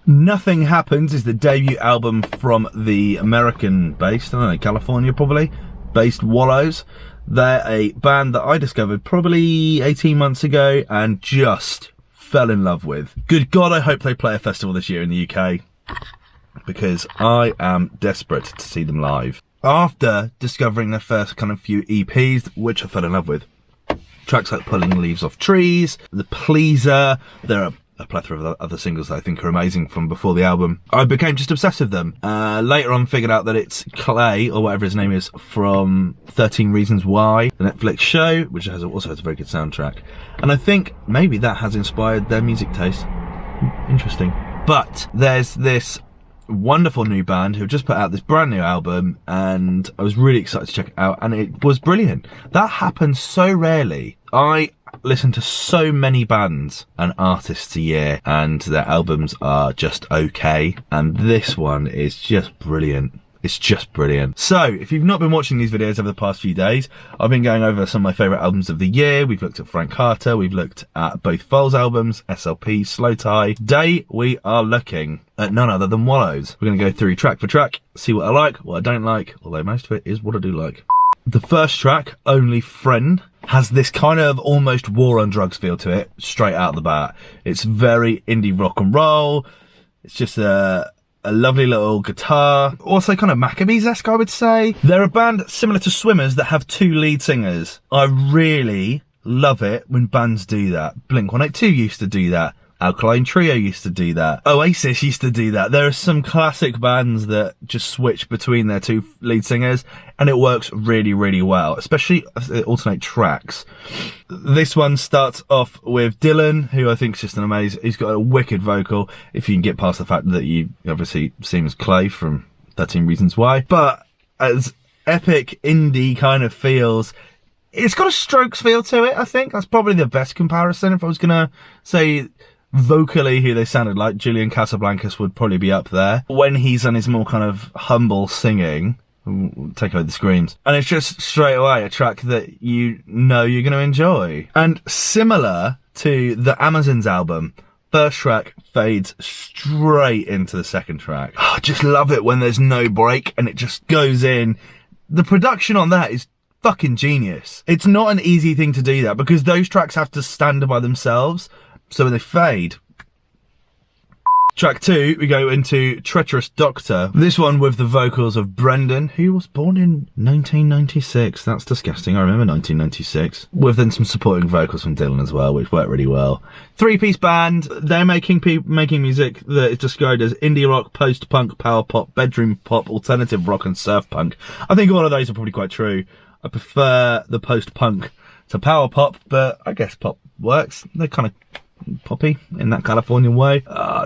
Nothing Happens is the debut album from the American-based, I don't know, California probably, based Wallows. They're a band that I discovered probably 18 months ago and just fell in love with. Good God, I hope they play a festival this year in the UK, because I am desperate to see them live. After discovering their first kind of few EPs, which I fell in love with, tracks like Pulling Leaves Off Trees, The Pleaser, there are a plethora of other singles that I think are amazing from before the album. I became just obsessed with them. Later on figured out that it's Clay, or whatever his name is, from 13 Reasons Why, the Netflix show, which also has a very good soundtrack. And I think maybe that has inspired their music taste. Interesting. But there's this wonderful new band who just put out this brand new album, and I was really excited to check it out, and it was brilliant. That happens so rarely. I listen to so many bands and artists a year, and their albums are just okay, and this one is just brilliant. It's just brilliant. So, if you've not been watching these videos over the past few days, I've been going over some of my favourite albums of the year. We've looked at Frank Carter, we've looked at both Foals albums, SLP, Slow Tie. Today, we are looking at none other than Wallows. We're going to go through track for track, see what I like, what I don't like, although most of it is what I do like. The first track, Only Friend, has this kind of almost War on Drugs feel to it, straight out the bat. It's very indie rock and roll. It's just a lovely little guitar. Also kind of Maccabees-esque, I would say. They're a band similar to Swimmers that have two lead singers. I really love it when bands do that. Blink-182 used to do that. Alkaline Trio used to do that. Oasis used to do that. There are some classic bands that just switch between their two lead singers, and it works really, really well, especially as they alternate tracks. This one starts off with Dylan, who I think is just an amazing, he's got a wicked vocal, if you can get past the fact that you obviously see him as Clay from 13 Reasons Why. But as epic indie kind of feels, it's got a Strokes feel to it, I think. That's probably the best comparison. If I was gonna say vocally who they sounded like, Julian Casablancas would probably be up there. When he's on his more kind of humble singing, take away the screams. And it's just straight away a track that you know you're going to enjoy. And similar to the Amazons album, first track fades straight into the second track. I just love it when there's no break and it just goes in. The production on that is fucking genius. It's not an easy thing to do that, because those tracks have to stand by themselves. So when they fade. Track 2, we go into Treacherous Doctor. This one with the vocals of Brendan, who was born in 1996. That's disgusting. I remember 1996. With then some supporting vocals from Dylan as well, which worked really well. Three-piece band. They're making music that is described as indie rock, post-punk, power pop, bedroom pop, alternative rock, and surf punk. I think all of those are probably quite true. I prefer the post-punk to power pop, but I guess pop works. They're kind of poppy in that Californian way.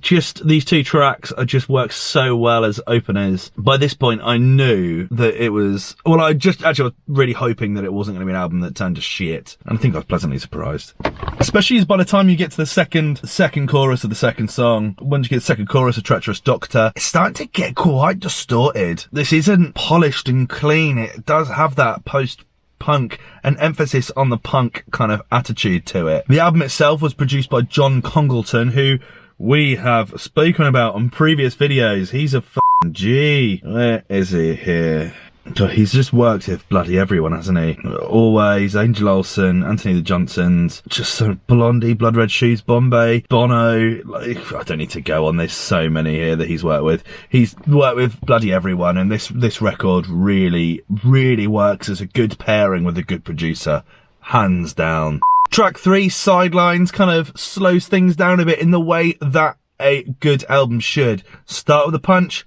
Just these two tracks just work so well as openers. By this point I knew that it was, well, I just actually was really hoping that it wasn't going to be an album that turned to shit, and I think I was pleasantly surprised. Especially as by the time you get to the second chorus of the second song, once you get the second chorus of Treacherous Doctor, it's starting to get quite distorted. This isn't polished and clean. It does have that post-punk, an emphasis on the punk kind of attitude to it. The album itself was produced by John Congleton, who we have spoken about on previous videos. He's a f***ing G. Where is he here? God, he's just worked with bloody everyone, hasn't he? Always, Angel Olsen, Anthony the Johnsons, just so Blondie, Blood Red Shoes, Bombay, Bono. Like, I don't need to go on. There's so many here that he's worked with. He's worked with bloody everyone, and this record really, really works as a good pairing with a good producer, hands down. Track 3, Sidelines, kind of slows things down a bit in the way that a good album should. Start with a punch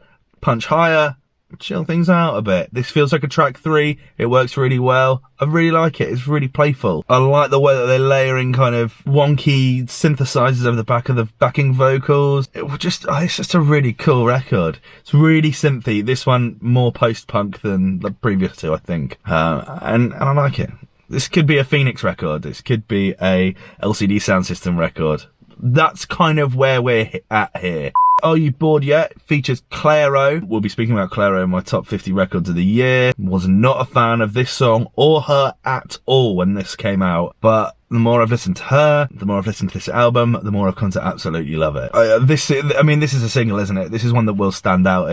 higher, chill things out a bit. This feels like a track 3. It works really well. I really like it. It's really playful. I like the way that they're layering kind of wonky synthesizers over the back of the backing vocals. It's just a really cool record. It's really synthy. This one more post-punk than the previous two, I think. And I like it. This could be a Phoenix record. This could be a LCD Sound System record. That's kind of where we're at here. Are You Bored Yet features Clairo. We'll be speaking about Clairo in my top 50 records of the year. Was not a fan of this song or her at all when this came out, but the more I've listened to her, the more I've listened to this album, the more I've come to absolutely love it. This is a single, isn't it? This is one that will stand out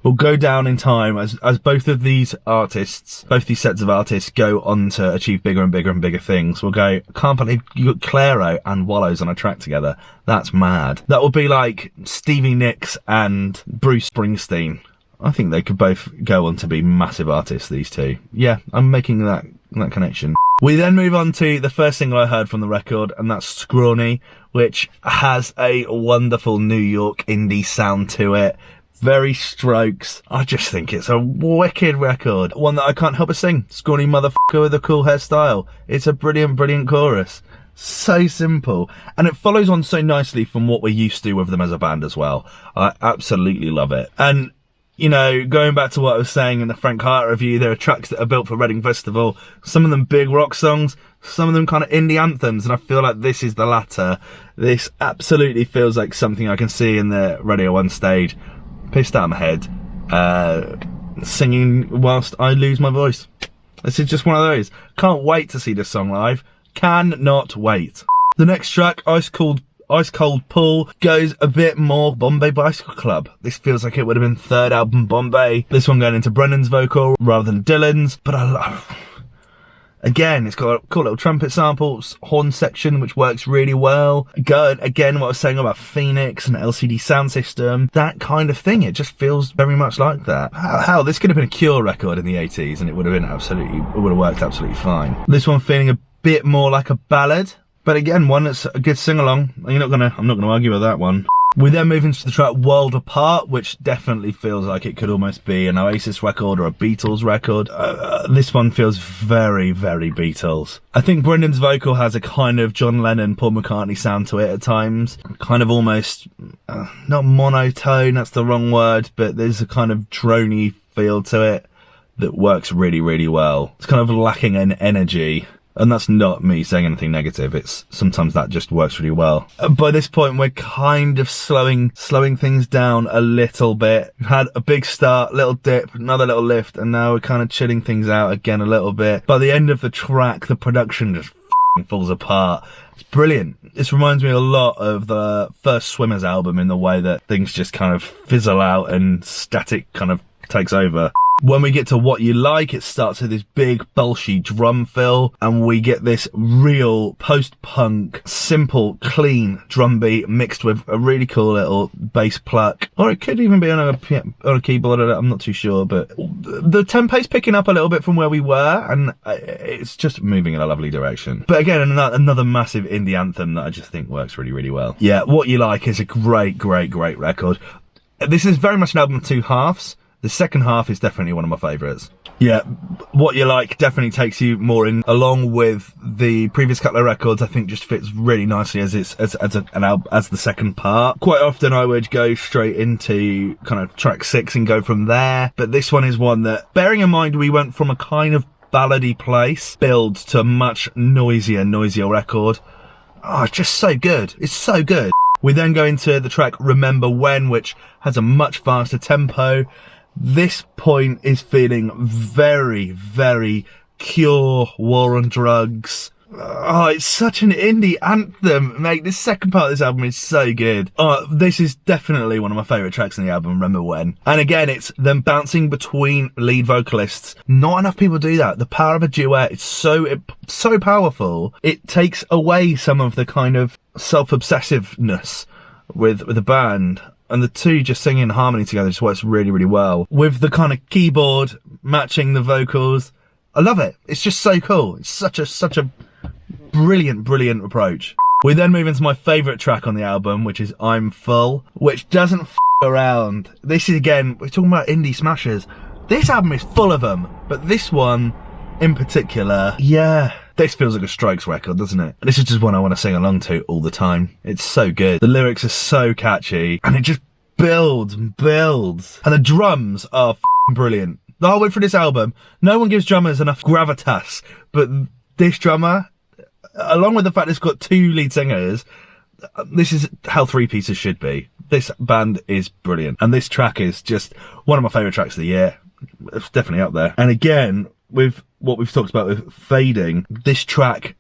will go down in time as both of these artists, both these sets of artists go on to achieve bigger and bigger and bigger things. We'll go, I can't believe you got Clairo and Wallows on a track together. That's mad. That would be like Stevie Nicks and Bruce Springsteen. I think they could both go on to be massive artists, these two. Yeah, I'm making that connection. We then move on to the first single I heard from the record, and that's Scrawny, which has a wonderful New York indie sound to it. Very Strokes. I just think it's a wicked record. One that I can't help but sing. Scrawny motherfucker with a cool hairstyle. It's a brilliant, brilliant chorus. So simple. And it follows on so nicely from what we're used to with them as a band as well. I absolutely love it. And you know, going back to what I was saying in the Frank Hart review, there are tracks that are built for Reading Festival. Some of them big rock songs, some of them kind of indie anthems, and I feel like this is the latter. This absolutely feels like something I can see in the Radio 1 stage. Pissed out of my head, singing whilst I lose my voice. This is just one of those. Can't wait to see this song live. Cannot wait. The next track, Ice Cold Pull, goes a bit more Bombay Bicycle Club. This feels like it would have been third album Bombay. This one going into Brennan's vocal rather than Dylan's, but I love. Again, it's got a cool little trumpet samples, horn section, which works really well. Again, what I was saying about Phoenix and LCD sound system, that kind of thing. It just feels very much like that. Hell, this could have been a Cure record in the 80s and it would have worked absolutely fine. This one feeling a bit more like a ballad. But again, one that's a good sing-along. I'm not gonna argue with that one. We then move into the track World Apart, which definitely feels like it could almost be an Oasis record or a Beatles record. This one feels very, very Beatles. I think Brendan's vocal has a kind of John Lennon, Paul McCartney sound to it at times. Kind of almost, not monotone, that's the wrong word, but there's a kind of droney feel to it that works really, really well. It's kind of lacking in energy. And that's not me saying anything negative. It's sometimes that just works really well. By this point, we're kind of slowing things down a little bit. We've had a big start, little dip, another little lift, and now we're kind of chilling things out again a little bit. By the end of the track, the production just falls apart. It's brilliant. This reminds me a lot of the first Swimmers album in the way that things just kind of fizzle out and static kind of takes over. When we get to What You Like, it starts with this big, bulshy drum fill, and we get this real post-punk, simple, clean drum beat mixed with a really cool little bass pluck. Or it could even be on a keyboard, I'm not too sure, but the tempo's picking up a little bit from where we were, and it's just moving in a lovely direction. But again, another massive indie anthem that I just think works really, really well. Yeah, What You Like is a great, great, great record. This is very much an album of two halves. The second half is definitely one of my favourites. Yeah, What You Like definitely takes you more in, along with the previous couple of records. I think just fits really nicely as the second part. Quite often I would go straight into kind of track 6 and go from there. But this one is one that, bearing in mind we went from a kind of ballady place, build to a much noisier record. Oh, it's just so good. It's so good. We then go into the track Remember When, which has a much faster tempo. This point is feeling very, very Cure, War on Drugs. Oh, it's such an indie anthem, mate. This second part of this album is so good. Oh, this is definitely one of my favourite tracks in the album, Remember When. And again, it's them bouncing between lead vocalists. Not enough people do that. The power of a duet is so powerful. It takes away some of the kind of self-obsessiveness with a band. And the two just singing in harmony together just works really, really well. With the kind of keyboard matching the vocals. I love it. It's just so cool. It's such a brilliant, brilliant approach. We then move into my favourite track on the album, which is I'm Full, which doesn't f around. This is, again, we're talking about indie smashers. This album is full of them, but this one in particular, yeah. This feels like a Strokes record, doesn't it? This is just one I want to sing along to all the time. It's so good. The lyrics are so catchy, and it just builds and builds. And the drums are f***ing brilliant. The whole way through this album, no one gives drummers enough gravitas, but this drummer, along with the fact it's got two lead singers, this is how three pieces should be. This band is brilliant. And this track is just one of my favourite tracks of the year. It's definitely up there. And again, with what we've talked about with Fading, this track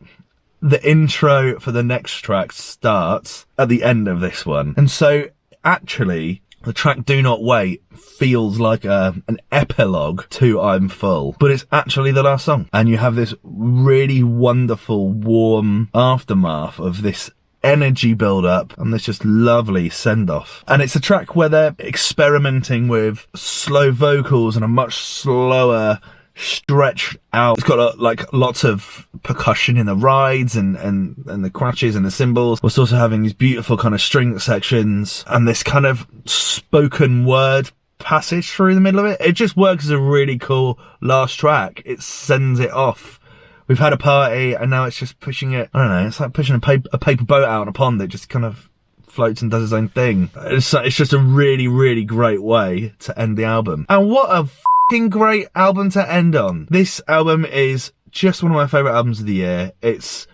the intro for the next track starts at the end of this one. And so actually the track Do Not Wait feels like an epilogue to I'm Full, but it's actually the last song. And you have this really wonderful, warm aftermath of this energy build up and this just lovely send off. And it's a track where they're experimenting with slow vocals and a much slower stretched out. It's got lots of percussion in the rides and the crashes and the cymbals. It's also having these beautiful kind of string sections and this kind of spoken word passage through the middle of it. It just works as a really cool last track. It sends it off. We've had a party and now it's just pushing it. I don't know, it's like pushing a paper boat out on a pond that just kind of floats and does its own thing. It's just a really, really great way to end the album. And what a fucking great album to end on. This album is just one of my favourite albums of the year. It's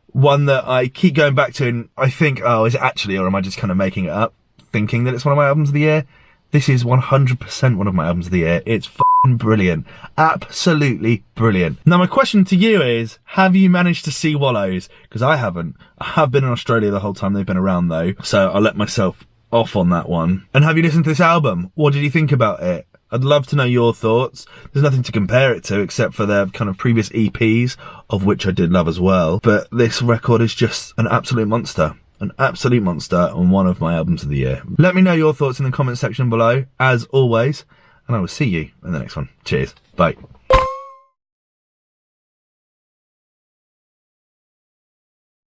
one that I keep going back to and I think, oh, is it actually, or am I just kind of making it up, thinking that it's one of my albums of the year? This is 100% one of my albums of the year. It's fucking brilliant. Absolutely brilliant. Now my question to you is, have you managed to see Wallows? Because I haven't. I have been in Australia the whole time they've been around though, so I'll let myself off on that one. And have you listened to this album? What did you think about it? I'd love to know your thoughts. There's nothing to compare it to except for their kind of previous EPs, of which I did love as well. But this record is just an absolute monster. An absolute monster and one of my albums of the year. Let me know your thoughts in the comment section below, as always, and I will see you in the next one. Cheers. Bye.